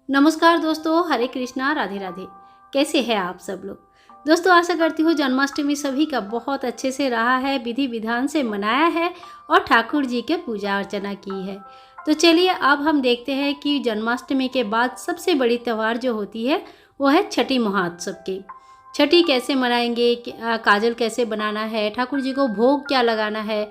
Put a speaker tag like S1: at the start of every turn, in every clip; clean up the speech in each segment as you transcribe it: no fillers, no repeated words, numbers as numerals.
S1: नमस्कार दोस्तों, हरे कृष्णा, राधे राधे। कैसे हैं आप सब लोग? दोस्तों, आशा करती हूँ जन्माष्टमी सभी का बहुत अच्छे से रहा है, विधि विधान से मनाया है और ठाकुर जी के पूजा अर्चना की है। तो चलिए अब हम देखते हैं कि जन्माष्टमी के बाद सबसे बड़ी त्यौहार जो होती है वो है छठी महोत्सव की। छठी कैसे मनाएंगे, काजल कैसे बनाना है, ठाकुर जी को भोग क्या लगाना है,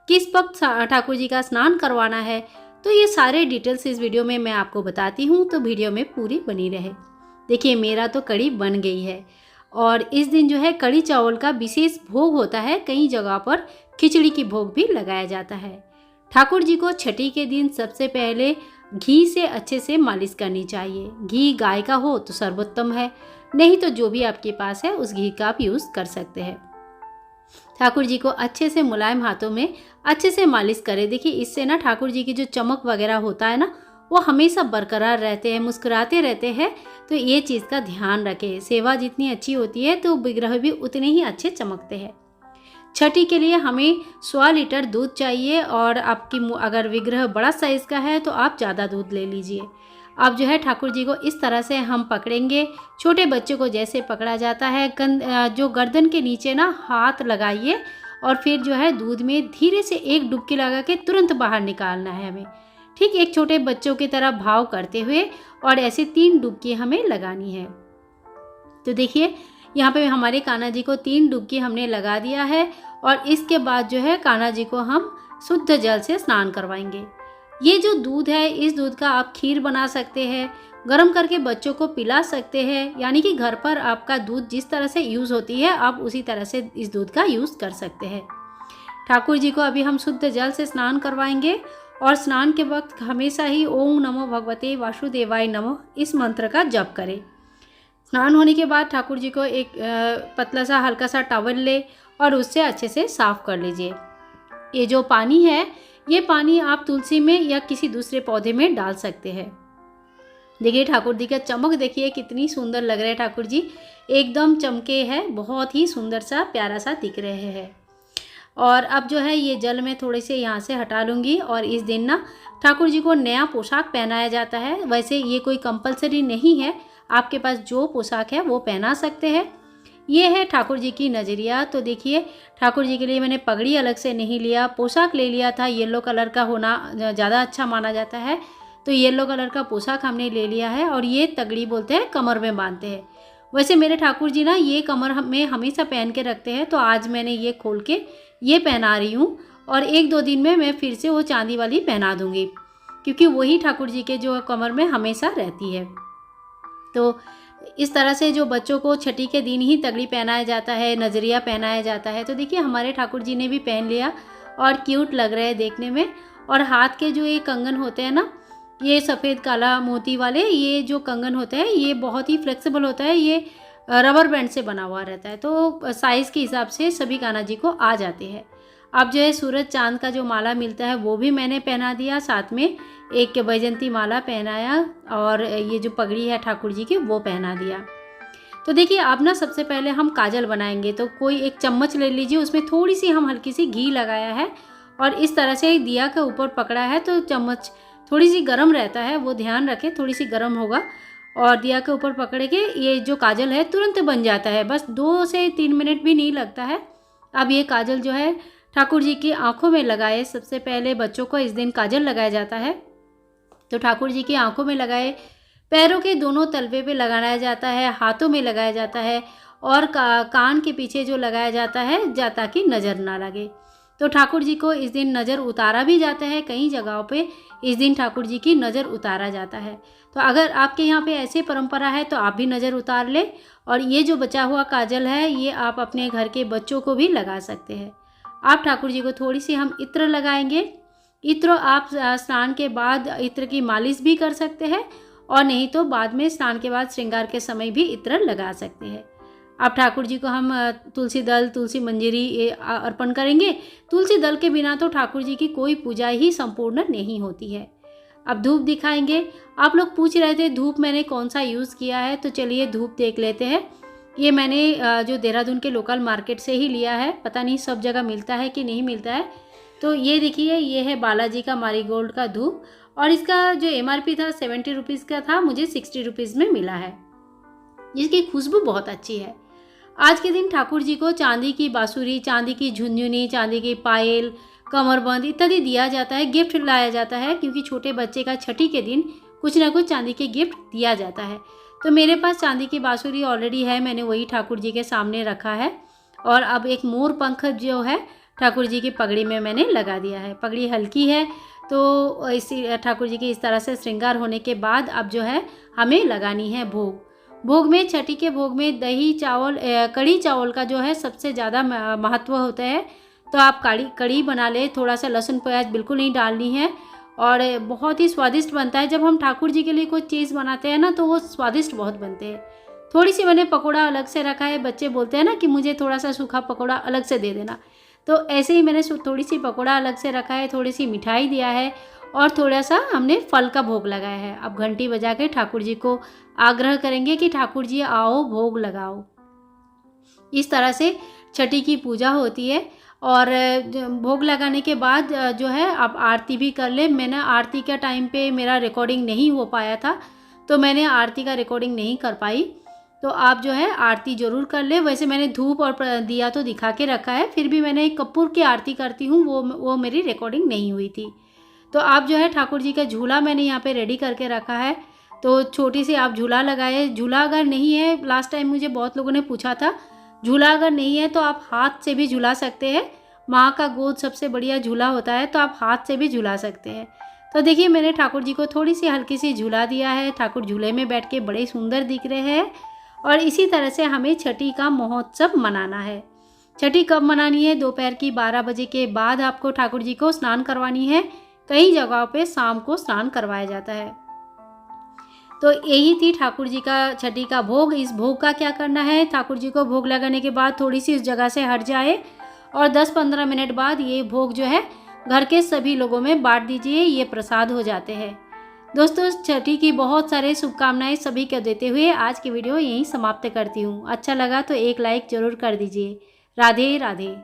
S1: किस वक्त ठाकुर जी का स्नान करवाना है, तो ये सारे डिटेल्स इस वीडियो में मैं आपको बताती हूँ, तो वीडियो में पूरी बनी रहे। देखिए, मेरा तो कड़ी बन गई है और इस दिन जो है कड़ी चावल का विशेष भोग होता है। कई जगह पर खिचड़ी की भोग भी लगाया जाता है। ठाकुर जी को छठी के दिन सबसे पहले घी से अच्छे से मालिश करनी चाहिए। घी गाय का हो तो सर्वोत्तम है, नहीं तो जो भी आपके पास है उस घी का आप यूज़ कर सकते हैं। ठाकुर जी को अच्छे से मुलायम हाथों में अच्छे से मालिश करें। देखिए, इससे ना ठाकुर जी की जो चमक वगैरह होता है ना, वो हमेशा बरकरार रहते हैं, मुस्कुराते रहते हैं। तो ये चीज़ का ध्यान रखें। सेवा जितनी अच्छी होती है तो विग्रह भी उतने ही अच्छे चमकते हैं। छठी के लिए हमें 100 लीटर दूध चाहिए और आपकी अगर विग्रह बड़ा साइज़ का है तो आप ज़्यादा दूध ले लीजिए। अब जो है ठाकुर जी को इस तरह से हम पकड़ेंगे, छोटे बच्चों को जैसे पकड़ा जाता है। जो गर्दन के नीचे ना हाथ लगाइए और फिर जो है दूध में धीरे से एक डुबकी लगा के तुरंत बाहर निकालना है हमें। ठीक एक छोटे बच्चों की तरह भाव करते हुए और ऐसे 3 डुबकी हमें लगानी है। तो देखिए, यहाँ पे हमारे कान्हा जी को 3 डुबकी हमने लगा दिया है और इसके बाद जो है कान्हा जी को हम शुद्ध जल से स्नान करवाएंगे। ये जो दूध है, इस दूध का आप खीर बना सकते हैं, गर्म करके बच्चों को पिला सकते हैं। यानी कि घर पर आपका दूध जिस तरह से यूज़ होती है, आप उसी तरह से इस दूध का यूज़ कर सकते हैं। ठाकुर जी को अभी हम शुद्ध जल से स्नान करवाएंगे और स्नान के वक्त हमेशा ही ओम नमो भगवते वासुदेवाय नमः इस मंत्र का जप करें। स्नान होने के बाद ठाकुर जी को एक पतला सा हल्का सा टॉवल ले और उससे अच्छे से साफ़ कर लीजिए। ये जो पानी है, ये पानी आप तुलसी में या किसी दूसरे पौधे में डाल सकते हैं। देखिए, ठाकुर जी का चमक देखिए कितनी सुंदर लग रहे हैं। ठाकुर जी एकदम चमके हैं, बहुत ही सुंदर सा प्यारा सा दिख रहे हैं। और अब जो है ये जल मैं थोड़े से यहाँ से हटा लूँगी और इस दिन ना ठाकुर जी को नया पोशाक पहनाया जाता है। वैसे ये कोई कंपलसरी नहीं है, आपके पास जो पोशाक है वो पहना सकते हैं। ये है ठाकुर जी की नज़रिया। तो देखिए, ठाकुर जी के लिए मैंने पगड़ी अलग से नहीं लिया, पोशाक ले लिया था। येलो कलर का होना ज़्यादा अच्छा माना जाता है, तो येलो कलर का पोशाक हमने ले लिया है और ये तगड़ी बोलते हैं, कमर में बांधते हैं। वैसे मेरे ठाकुर जी ना ये कमर में हमेशा पहन के रखते हैं, तो आज मैंने ये खोल के ये पहना रही हूँ और 1-2 दिन में मैं फिर से वो चांदी वाली पहना दूँगी, क्योंकि वही ठाकुर जी के जो कमर में हमेशा रहती है। तो इस तरह से जो बच्चों को छठी के दिन ही तगड़ी पहनाया जाता है, नज़रिया पहनाया जाता है। तो देखिए, हमारे ठाकुर जी ने भी पहन लिया और क्यूट लग रहे हैं देखने में। और हाथ के जो ये कंगन होते हैं ना, ये सफ़ेद काला मोती वाले ये जो कंगन होते हैं, ये बहुत ही फ्लेक्सिबल होता है। ये रबर बैंड से बना हुआ रहता है, तो साइज़ के हिसाब से सभी कान्हा जी को आ जाते हैं। अब जो है सूरज चाँद का जो माला मिलता है वो भी मैंने पहना दिया, साथ में एक वैजयंती माला पहनाया और ये जो पगड़ी है ठाकुर जी की वो पहना दिया। तो देखिए, अब ना सबसे पहले हम काजल बनाएंगे। तो कोई एक चम्मच ले लीजिए, उसमें थोड़ी सी हम हल्की सी घी लगाया है और इस तरह से दिया के ऊपर पकड़ा है। तो चम्मच थोड़ी सी गर्म रहता है, वो ध्यान रखें, थोड़ी सी गर्म होगा। और दिया के ऊपर पकड़ के ये जो काजल है तुरंत बन जाता है, बस 2 से 3 मिनट भी नहीं लगता है। अब ये काजल जो है ठाकुर जी की आंखों में लगाए। सबसे पहले बच्चों को इस दिन काजल लगाया जाता है, तो ठाकुर जी की आंखों में लगाए, पैरों के दोनों तलवे पे लगाया जाता है, हाथों में लगाया जाता है और कान के पीछे जो लगाया जाता है ताकि नज़र ना लगे। तो ठाकुर जी को इस दिन नज़र उतारा भी जाता है। कई जगहों पे इस दिन ठाकुर जी की नज़र उतारा जाता है। तो अगर आपके यहाँ पे ऐसी परंपरा है तो आप भी नज़र उतार लें। और ये जो बचा हुआ काजल है, ये आप अपने घर के बच्चों को भी लगा सकते हैं। आप ठाकुर जी को थोड़ी सी हम इत्र लगाएंगे। इत्र आप स्नान के बाद इत्र की मालिश भी कर सकते हैं और नहीं तो बाद में स्नान के बाद श्रृंगार के समय भी इत्र लगा सकते हैं। अब ठाकुर जी को हम तुलसी दल, तुलसी मंजरी अर्पण करेंगे। तुलसी दल के बिना तो ठाकुर जी की कोई पूजा ही संपूर्ण नहीं होती है। अब धूप दिखाएंगे। आप लोग पूछ रहे थे धूप मैंने कौन सा यूज़ किया है, तो चलिए धूप देख लेते हैं। ये मैंने जो देहरादून के लोकल मार्केट से ही लिया है, पता नहीं सब जगह मिलता है कि नहीं मिलता है। तो ये देखिए, ये है बालाजी का मारीगोल्ड का धूप और इसका जो MRP था 70 रुपीज़ का था, मुझे 60 रुपीज़ में मिला है, जिसकी खुशबू बहुत अच्छी है। आज के दिन ठाकुर जी को चांदी की बांसुरी, चांदी की झुनझुनी, चांदी की पायल, कमरबंद इत्यादि दिया जाता है, गिफ्ट लाया जाता है, क्योंकि छोटे बच्चे का छठी के दिन कुछ ना कुछ चांदी के गिफ्ट दिया जाता है। तो मेरे पास चांदी की बांसुरी ऑलरेडी है, मैंने वही ठाकुर जी के सामने रखा है। और अब एक मोर पंख जो है ठाकुर जी की पगड़ी में मैंने लगा दिया है। पगड़ी हल्की है, तो इसी ठाकुर जी के इस तरह से श्रृंगार होने के बाद अब जो है हमें लगानी है भोग। भोग में, छठी के भोग में दही चावल, कढ़ी चावल का जो है सबसे ज़्यादा महत्व होता है। तो आप कढ़ी बना ले, थोड़ा सा लहसुन प्याज बिल्कुल नहीं डालनी है, और बहुत ही स्वादिष्ट बनता है। जब हम ठाकुर जी के लिए कोई चीज़ बनाते हैं ना, तो वो स्वादिष्ट बहुत बनते हैं। थोड़ी सी मैंने पकौड़ा अलग से रखा है, बच्चे बोलते हैं ना कि मुझे थोड़ा सा सूखा पकौड़ा अलग से दे देना, तो ऐसे ही मैंने थोड़ी सी पकौड़ा अलग से रखा है, थोड़ी सी मिठाई दिया है, और थोड़ा सा हमने फल का भोग लगाया है। अब घंटी बजा के ठाकुर जी को आग्रह करेंगे कि ठाकुर जी आओ, भोग लगाओ। इस तरह से छठी की पूजा होती है। और भोग लगाने के बाद जो है आप आरती भी कर ले। मैंने आरती के टाइम पे मेरा रिकॉर्डिंग नहीं हो पाया था, तो मैंने आरती का रिकॉर्डिंग नहीं कर पाई। तो आप जो है आरती ज़रूर कर ले। वैसे मैंने धूप और दिया तो दिखा के रखा है, फिर भी मैंने एक कपूर की आरती करती हूँ, वो मेरी रिकॉर्डिंग नहीं हुई थी। तो आप जो है ठाकुर जी का झूला मैंने यहाँ पे रेडी करके रखा है। तो छोटी सी आप झूला लगाए। झूला अगर नहीं है, लास्ट टाइम मुझे बहुत लोगों ने पूछा था, झूला अगर नहीं है तो आप हाथ से भी झूला सकते हैं। माँ का गोद सबसे बढ़िया झूला होता है, तो आप हाथ से भी झूला सकते हैं। तो देखिए, मैंने ठाकुर जी को थोड़ी सी हल्की सी झूला दिया है। ठाकुर झूले में बैठ के बड़े सुंदर दिख रहे हैं। और इसी तरह से हमें छठी का महोत्सव मनाना है। छठी कब मनानी है? दोपहर की 12 बजे के बाद आपको ठाकुर जी को स्नान करवानी है। कई जगहों पे शाम को स्नान करवाया जाता है। तो यही थी ठाकुर जी का छठी का भोग। इस भोग का क्या करना है, ठाकुर जी को भोग लगाने के बाद थोड़ी सी उस जगह से हट जाए, और 10-15 मिनट बाद ये भोग जो है घर के सभी लोगों में बांट दीजिए। ये प्रसाद हो जाते हैं। दोस्तों, छठी की बहुत सारे शुभकामनाएं सभी को देते हुए आज की वीडियो यहीं समाप्त करती हूँ। अच्छा लगा तो एक लाइक ज़रूर कर दीजिए। राधे राधे।